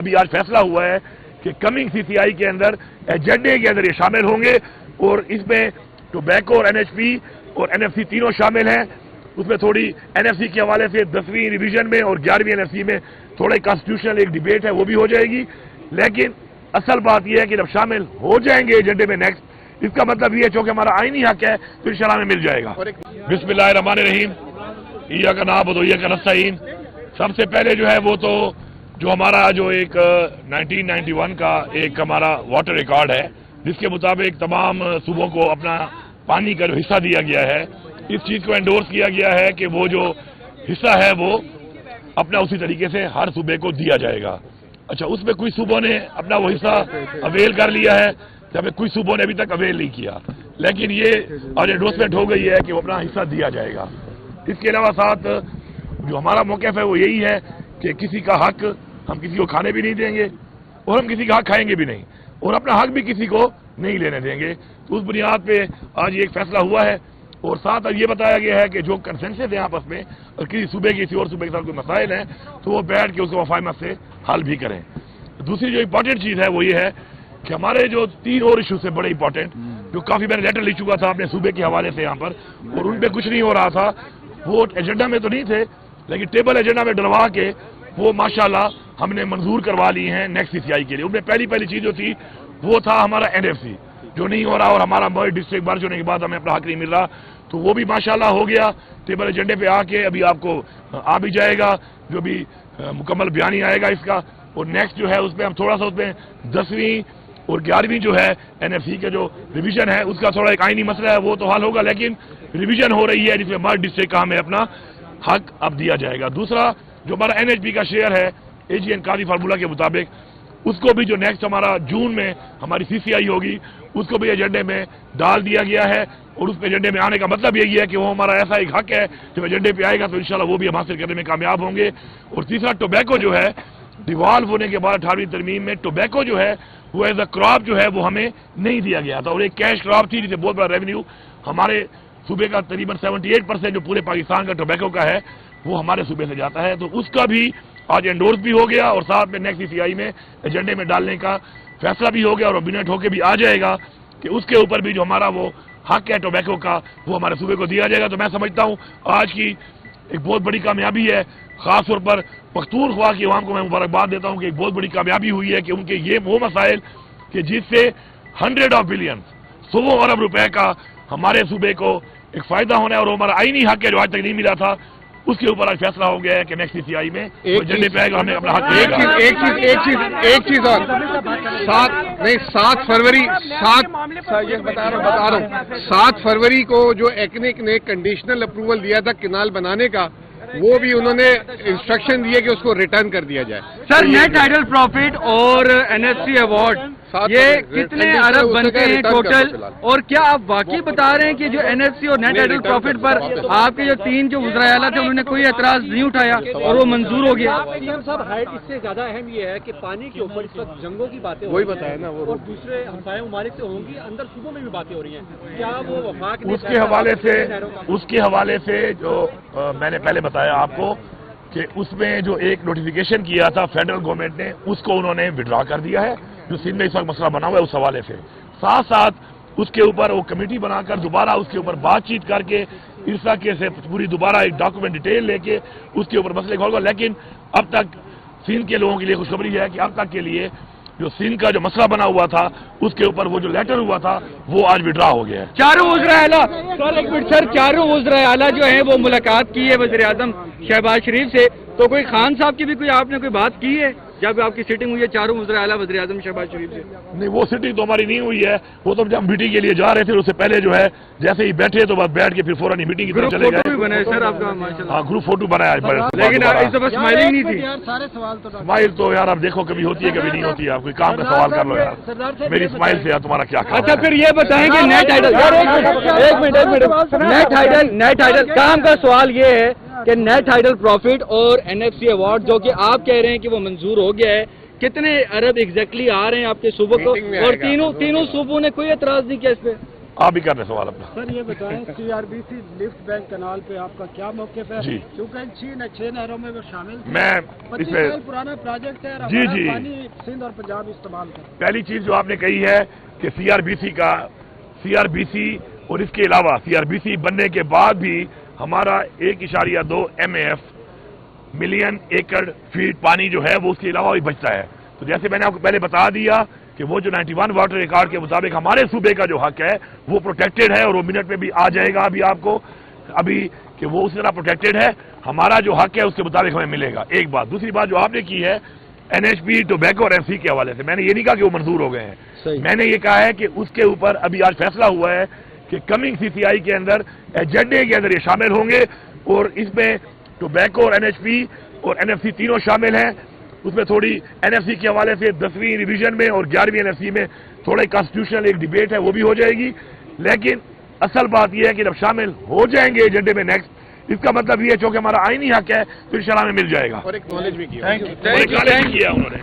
ابھی آج فیصلہ ہوا ہے کہ کمنگ CCI کے اندر ایجنڈے کے اندر یہ شامل ہوں گے اور اس میں ٹوبیکو اور NHP اور NFC تینوں شامل ہیں. اس میں تھوڑی NFC کے حوالے سے 10ویں ریویژن میں اور 11ویں NFC میں تھوڑا کانسٹیٹیوشنل ایک ڈیبیٹ ہے وہ بھی ہو جائے گی. لیکن اصل بات یہ ہے کہ جب شامل ہو جائیں گے ایجنڈے میں نیکسٹ، اس کا مطلب یہ ہے چونکہ ہمارا آئینی حق ہے تو انشاءاللہ ہمیں مل جائے گا. بسم اللہ الرحمن الرحیم. ایاک نعبد و ایاک نستعین. سب سے پہلے جو ہے وہ تو جو ہمارا جو ایک 1991 کا ایک ہمارا واٹر ریکارڈ ہے جس کے مطابق تمام صوبوں کو اپنا پانی کا جو حصہ دیا گیا ہے، اس چیز کو انڈورس کیا گیا ہے کہ وہ جو حصہ ہے وہ اپنا اسی طریقے سے ہر صوبے کو دیا جائے گا. اچھا، اس میں کچھ صوبوں نے اپنا وہ حصہ اویل کر لیا ہے جبکہ کچھ صوبوں نے ابھی تک اویل نہیں کیا، لیکن یہ اور انڈورسمنٹ ہو گئی ہے کہ وہ اپنا حصہ دیا جائے گا. اس کے علاوہ ساتھ جو ہمارا موقف ہے وہ یہی ہے کہ کسی کا حق ہم کسی کو کھانے بھی نہیں دیں گے اور ہم کسی کا حق کھائیں گے بھی نہیں اور اپنا حق بھی کسی کو نہیں لینے دیں گے. تو اس بنیاد پہ آج ایک فیصلہ ہوا ہے اور ساتھ یہ بتایا گیا ہے کہ جو کنسنسس ہیں آپس میں اور کسی صوبے کی کسی اور صوبے کے ساتھ کوئی مسائل ہیں تو وہ بیٹھ کے اس کو وفامت سے حل بھی کریں. دوسری جو امپورٹنٹ چیز ہے وہ یہ ہے کہ ہمارے جو 3 اور ایشوز سے بڑے امپورٹنٹ جو کافی میں نے لیٹر لکھ چکا تھا اپنے صوبے کے حوالے سے یہاں پر اور ان پہ کچھ نہیں ہو رہا تھا، وہ ایجنڈا میں تو نہیں تھے لیکن ٹیبل ایجنڈا میں ڈلوا کے وہ ماشاءاللہ ہم نے منظور کروا لی ہیں نیکسٹ CCI کے لیے. ان میں پہلی چیز جو تھی وہ تھا ہمارا NFC جو نہیں ہو رہا اور ہمارا ڈسٹرکٹ مرج ہونے کے بعد ہمیں اپنا حق نہیں مل رہا، تو وہ بھی ماشاءاللہ ہو گیا ٹیبل ایجنڈے پہ آ کے ابھی آپ کو آ بھی جائے گا جو بھی مکمل بیانی آئے گا اس کا. اور نیکسٹ جو ہے اس میں ہم تھوڑا سا اس میں 10ویں اور 11ویں جو ہے NFC کا جو ریویژن ہے اس کا تھوڑا ایک آئینی مسئلہ ہے وہ تو حل ہوگا، لیکن ریویژن ہو رہی ہے جس میں مرج ڈسٹرکٹ کا ہمیں اپنا حق اب دیا جائے گا. دوسرا جو ہمارا NHP کا شیئر ہے AGN قاضی فارمولہ کے مطابق اس کو بھی جو نیکسٹ ہمارا جون میں ہماری CCI ہوگی اس کو بھی ایجنڈے میں ڈال دیا گیا ہے اور اس پہ ایجنڈے میں آنے کا مطلب یہی ہے کہ وہ ہمارا ایسا ایک حق ہے جب ایجنڈے پہ آئے گا تو انشاءاللہ وہ بھی ہم حاصل کرنے میں کامیاب ہوں گے. اور تیسرا ٹوبیکو جو ہے ڈیوالو ہونے کے بعد 18ویں ترمیم میں ٹوبیکو جو ہے وہ ایز اے کراپ جو ہے وہ ہمیں نہیں دیا گیا تھا اور ایک کیش کراپ تھی جسے بہت بڑا ریونیو ہمارے صوبے کا تقریباً 78% جو پورے پاکستان کا ٹوبیکو کا ہے وہ ہمارے صوبے سے جاتا ہے. تو اس کا بھی آج انڈورس بھی ہو گیا اور ساتھ میں نیکسٹ CCI میں ایجنڈے میں ڈالنے کا فیصلہ بھی ہو گیا اور اوبینٹ ہو کے بھی آ جائے گا کہ اس کے اوپر بھی جو ہمارا وہ حق ہے ٹوبیکو کا وہ ہمارے صوبے کو دیا جائے گا. تو میں سمجھتا ہوں آج کی ایک بہت بڑی کامیابی ہے، خاص طور پر پختونخوا کی عوام کو میں مبارکباد دیتا ہوں کہ ایک بہت بڑی کامیابی ہوئی ہے کہ ان کے یہ وہ مسائل کہ جس سے 100 بلین 100 ارب روپے کا ہمارے صوبے کو ایک فائدہ ہونا ہے اور ہمارا آئینی حق ہے جو آج تک نہیں ملا تھا اس کے اوپر آج فیصلہ ہو گیا ہے کہ نیکسٹ CCI میں ایجنڈے پہ آئے گا ہمیں اپنا حق ملے گا. ایک چیز اور 7 فروری 7 فروری کو جو ایکنک نے کنڈیشنل اپروول دیا تھا کنال بنانے کا وہ بھی انہوں نے انسٹرکشن دیے کہ اس کو ریٹرن کر دیا جائے. سر نیٹ ٹائیڈل پروفٹ اور NFC ایوارڈ یہ کتنے ارب بنتے ہیں ٹوٹل اور کیا آپ واقعی بتا رہے ہیں کہ جو NFC اور نیٹ ٹائیڈل پروفٹ پر آپ کے جو 3 جو وزراء اعلیٰ تھے انہوں نے کوئی اعتراض نہیں اٹھایا اور وہ منظور ہو گیا؟ PM صاحب اس سے زیادہ اہم یہ ہے کہ پانی کے اوپر اس وقت جنگوں کی باتیں وہی بتایا نا وہ اور دوسرے ہمسائے ممالک سے ہوں گی، اندر صوبوں میں بھی باتیں ہو رہی ہیں، کیا وہ وفاق اس کے حوالے سے جو میں نے پہلے بتایا آپ کو کہ اس میں جو ایک نوٹیفیکیشن کیا تھا فیڈرل گورنمنٹ نے اس کو انہوں نے وڈرا کر دیا ہے جو سندھ میں اس وقت مسئلہ بنا ہوا ہے اس حوالے سے. ساتھ اس کے اوپر وہ کمیٹی بنا کر دوبارہ اس کے اوپر بات چیت کر کے ارسا کے سے پوری دوبارہ ایک ڈاکومنٹ ڈیٹیل لے کے اس کے اوپر مسئلے ہوگا. لیکن اب تک سندھ کے لوگوں کے لیے خوشخبری ہے کہ اب تک کے لیے جو سندھ کا جو مسئلہ بنا ہوا تھا اس کے اوپر وہ جو لیٹر ہوا تھا وہ آج وڈرا ہو گیا ہے. چاروں وزراء اعلیٰ سر چاروں وزراء اعلیٰ جو ہیں وہ ملاقات کی ہے وزیر اعظم شہباز شریف سے، تو کوئی خان صاحب کی بھی کوئی آپ نے کوئی بات کی ہے جب آپ کی سیٹنگ ہوئی ہے چاروں وزراء اعلیٰ وزیر اعظم شہباز شریف سے؟ نہیں، وہ سیٹنگ تو ہماری نہیں ہوئی ہے، وہ تو جب ہم میٹنگ کے لیے جا رہے تھے اس سے پہلے جو ہے جیسے ہی بیٹھے تو بس بیٹھ کے پھر فوراً میٹنگ کی طرف چلے گئے. بنا ہے سر آپ کا ماشاءاللہ. ہاں گروپ فوٹو بنایا لیکن اس دفعہ اسمائلنگ نہیں تھی. اسمائل تو یار آپ دیکھو کبھی ہوتی ہے کبھی نہیں ہوتی ہے. آپ کوئی کام کا سوال کر لو یار، میری اسمائل سے یار تمہارا کیا کام. اچھا پھر یہ بتائیں کہ نیٹ ٹائیڈل کام کا سوال یہ ہے کہ نیٹ ٹائیڈل پروفٹ اور NFC ایوارڈ جو کہ آپ کہہ رہے ہیں کہ وہ منظور ہو گیا ہے، کتنے ارب ایگزیکٹلی آ رہے ہیں آپ کے صوبوں کو اور تینوں صوبوں نے کوئی اعتراض نہیں کیا اس پہ؟ آپ بھی کر رہے سوال اپنا. سر یہ بتائیں CRBC لفٹ بینک کنال پہ آپ کا کیا موقف ہے؟ جی. کیونکہ 6 نہروں میں وہ شامل تھے. میں 25 اس پہ سال پرانا پروجیکٹ ہے اور جی ہمارا جی پانی سندھ اور پنجاب استعمال کرتے ہیں. پہلی چیز جو آپ نے کہی ہے کہ CRBC اور اس کے علاوہ CRBC بننے کے بعد بھی ہمارا 1.2 MAF ملین ایکڑ فیٹ پانی جو ہے وہ اس کے علاوہ بھی بچتا ہے. تو جیسے میں نے آپ کو پہلے بتا دیا کہ وہ جو 91 واٹر ریکارڈ کے مطابق ہمارے صوبے کا جو حق ہے وہ پروٹیکٹڈ ہے, اور وہ منٹ میں بھی آ جائے گا ابھی آپ کو ابھی کہ وہ اس طرح پروٹیکٹڈ ہے. ہمارا جو حق ہے اس کے مطابق ہمیں ملے گا. ایک بات. دوسری بات جو آپ نے کی ہے NHP ٹوبیکو اور MC کے حوالے سے, میں نے یہ نہیں کہا کہ وہ منظور ہو گئے ہیں. میں نے یہ کہا ہے کہ اس کے اوپر ابھی آج فیصلہ ہوا ہے کہ کمنگ CCI کے اندر ایجنڈے کے اندر یہ شامل ہوں گے, اور اس میں ٹوبیکو اور NHP اور NFC تینوں شامل ہیں. اس میں تھوڑی NFC کے حوالے سے 10ویں ریویژن میں اور 11ویں NFC میں تھوڑے کانسٹیٹیوشنل ایک ڈیبیٹ ہے, وہ بھی ہو جائے گی. لیکن اصل بات یہ ہے کہ جب شامل ہو جائیں گے ایجنڈے میں نیکسٹ, اس کا مطلب یہ ہے چونکہ ہمارا آئینی حق ہے تو انشاءاللہ ہمیں مل جائے گا. اور ایک نالج بھی کیا. Thank you. انہوں نے.